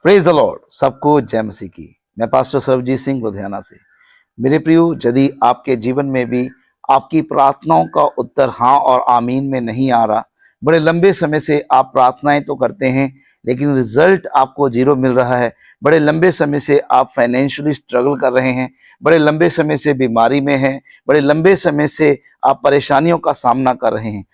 Praise the Lord. सबको जय मसीह की। मैं पास्टर सर्वजीत सिंह लुधियाना से। मेरे प्रियो, यदि आपके जीवन में भी आपकी प्रार्थनाओं का उत्तर हाँ और आमीन में नहीं आ रहा, बड़े लंबे समय से आप प्रार्थनाएं तो करते हैं लेकिन रिजल्ट आपको जीरो मिल रहा है, बड़े लंबे समय से आप फाइनेंशियली स्ट्रगल कर रहे हैं, बड़े लंबे समय से बीमारी में हैं, बड़े लंबे समय से आप परेशानियों का सामना कर रहे हैं,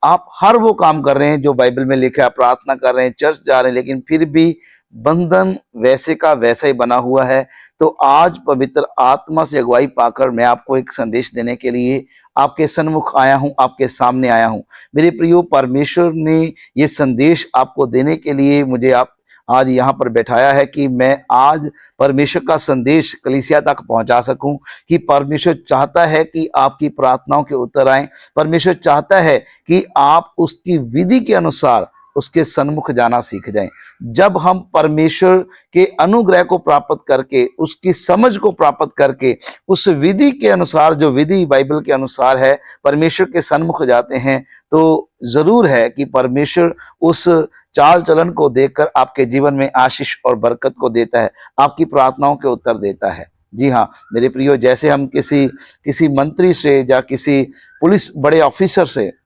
आप हर वो काम कर रहे हैं जो बाइबल में लिखा है, आप प्रार्थना कर रहे हैं, चर्च जा रहे हैं, लेकिन फिर भी बंधन वैसे का वैसा ही बना हुआ है। तो आज पवित्र आत्मा से अगुवाई पाकर मैं आपको एक संदेश देने के लिए आपके सन्मुख आया हूं, आपके सामने आया हूं। मेरे प्रियो, परमेश्वर ने ये संदेश आपको देने के लिए मुझे आप आज यहाँ पर बैठाया है कि मैं आज परमेश्वर का संदेश कलीसिया तक पहुंचा सकूं कि परमेश्वर चाहता है कि आपकी प्रार्थनाओं के उत्तर आए। परमेश्वर चाहता है कि आप उसकी विधि के अनुसार उसके सन्मुख जाना सीख जाएं। जब हम परमेश्वर के अनुग्रह को प्राप्त करके, उसकी समझ को प्राप्त करके, उस विधि के अनुसार, जो विधि बाइबल के अनुसार है, परमेश्वर के सन्मुख जाते हैं, तो जरूर है कि परमेश्वर उस चाल चलन को देखकर आपके जीवन में आशीष और बरकत को देता है, आपकी प्रार्थनाओं के उत्तर देता है। जी हाँ मेरे प्रियो, जैसे हम किसी मंत्री से या किसी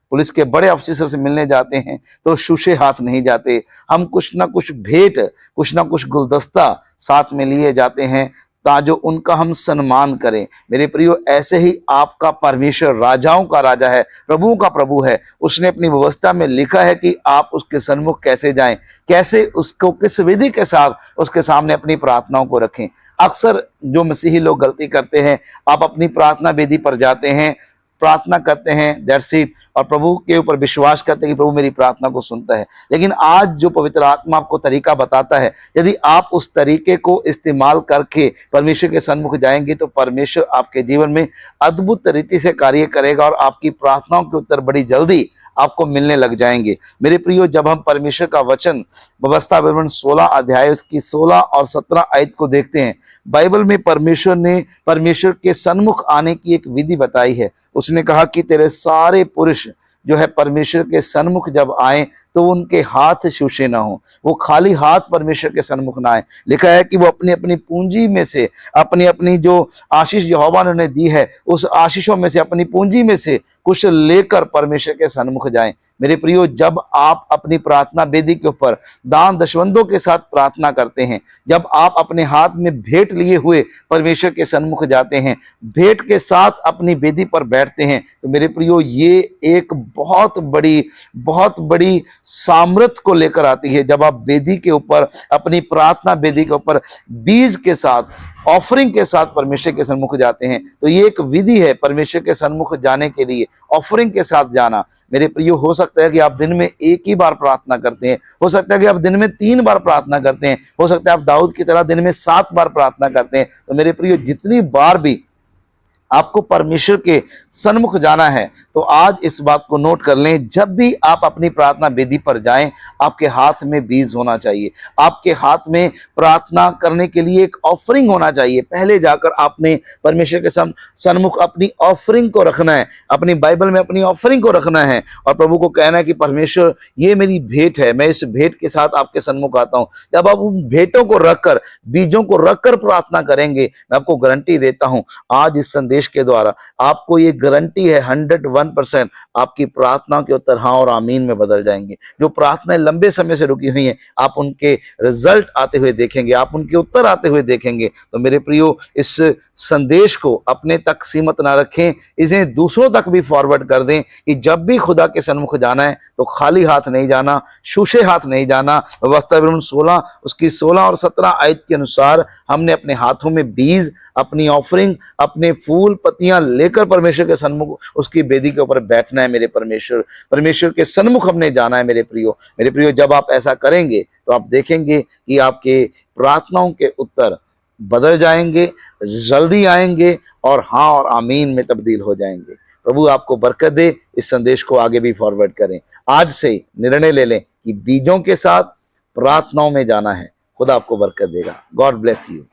पुलिस के बड़े ऑफिसर से मिलने जाते हैं तो शुशे हाथ नहीं जाते, हम कुछ ना कुछ भेंट, कुछ ना कुछ गुलदस्ता साथ में लिए जाते हैं ताकि उनका हम सम्मान करें। मेरे प्रियो, ऐसे ही आपका परमेश्वर राजाओं का राजा है, प्रभुओं का प्रभु है। उसने अपनी व्यवस्था में लिखा है कि आप उसके सन्मुख कैसे जाएं, कैसे उसको किस विधि के साथ उसके सामने अपनी प्रार्थनाओं को रखें। अक्सर जो मसीही लोग गलती करते हैं, आप अपनी प्रार्थना वेदी पर जाते हैं, प्रार्थना करते हैं, दैट्स इट, और प्रभु के ऊपर विश्वास करते हैं कि प्रभु मेरी प्रार्थना को सुनता है। लेकिन आज जो पवित्र आत्मा आपको तरीका बताता है, यदि आप उस तरीके को इस्तेमाल करके परमेश्वर के सन्मुख जाएंगे तो परमेश्वर आपके जीवन में अद्भुत रीति से कार्य करेगा और आपकी प्रार्थनाओं के उत्तर बड़ी जल्दी आपको मिलने लग जाएंगे। मेरे प्रियो, जब हम परमेश्वर का वचन व्यवस्था विवरण 16 अध्याय उसकी 16 और 17 आयत को देखते हैं, बाइबल में परमेश्वर ने परमेश्वर के सन्मुख आने की एक विधि बताई है। उसने कहा कि तेरे सारे पुरुष जो है परमेश्वर के सन्मुख जब आए तो उनके हाथ शूशे ना हो, वो खाली हाथ परमेश्वर के सन्मुख ना आए। लिखा है कि वो अपनी अपनी पूंजी में से, अपनी अपनी जो आशीष यहोवा ने उन्हें दी है, उस आशीषों में से, अपनी पूंजी में से कुछ लेकर परमेश्वर के सन्मुख जाएं। मेरे प्रियो, जब आप अपनी प्रार्थना वेदी के ऊपर दान दशवंदों के साथ प्रार्थना करते हैं, जब आप अपने हाथ में भेंट लिए हुए परमेश्वर के सन्मुख जाते हैं, भेंट के साथ अपनी वेदी पर बैठते हैं, तो मेरे प्रियो, ये एक बहुत बड़ी सामर्थ्य को लेकर आती है। जब आप वेदी के ऊपर, अपनी प्रार्थना वेदी के ऊपर बीज के साथ, ऑफरिंग के साथ परमेश्वर के सन्मुख जाते हैं, तो ये एक विधि है परमेश्वर के सन्मुख जाने के लिए, ऑफरिंग के साथ जाना। मेरे प्रियो, हो सकता है कि आप दिन में एक ही बार प्रार्थना करते हैं, हो सकता है कि आप दिन में 3 बार प्रार्थना करते हैं, हो सकता है आप दाऊद की तरह दिन में 7 बार प्रार्थना करते हैं। तो मेरे प्रियो, जितनी बार भी आपको परमेश्वर के सन्मुख जाना है तो आज इस बात को नोट कर लें, जब भी आप अपनी प्रार्थना वेदी पर जाएं, आपके हाथ में बीज होना चाहिए, आपके हाथ में प्रार्थना करने के लिए एक ऑफरिंग होना चाहिए। पहले जाकर आपने परमेश्वर के सन्मुख अपनी ऑफरिंग को रखना है, अपनी बाइबल में अपनी ऑफरिंग को रखना है और प्रभु को कहना है कि परमेश्वर, ये मेरी भेंट है, मैं इस भेंट के साथ आपके सन्मुख आता हूं। जब आप उन भेंटों को रखकर, बीजों को रखकर प्रार्थना करेंगे, मैं आपको गारंटी देता हूं, आज इस संदेश के द्वारा आपको ये गारंटी है 101% आपकी प्रार्थनाओं के उत्तर हाँ और आमीन में बदल जाएंगे। जो प्रार्थनाएं लंबे समय से रुकी हुई हैं, आप उनके रिजल्ट आते हुए देखेंगे, आप उनके उत्तर आते हुए देखेंगे। तो मेरे प्रियो, इस संदेश को अपने तक सीमित ना रखें, इसे दूसरों तक भी फॉरवर्ड कर दें कि जब भी खुदा के सन्मुख जाना है तो खाली हाथ नहीं जाना, शूशे हाथ नहीं जाना। व्यवस्था विवरण 16 उसकी 16 और 17 आयत के अनुसार हमने अपने हाथों में बीज, अपनी ऑफरिंग, अपने फूल पत्तियां लेकर परमेश्वर के सन्मुख, उसकी वेदी के ऊपर बैठना है। मेरे परमेश्वर के सन्मुख हमने जाना है। मेरे प्रियो, जब आप ऐसा करेंगे तो आप देखेंगे कि आपके प्रार्थनाओं के उत्तर बदल जाएंगे, जल्दी आएंगे और हाँ और आमीन में तब्दील हो जाएंगे। प्रभु आपको बरकत दे। इस संदेश को आगे भी फॉरवर्ड करें। आज से निर्णय ले लें कि बीजों के साथ प्रार्थनाओं में जाना है। खुदा आपको बरकत देगा। God bless you.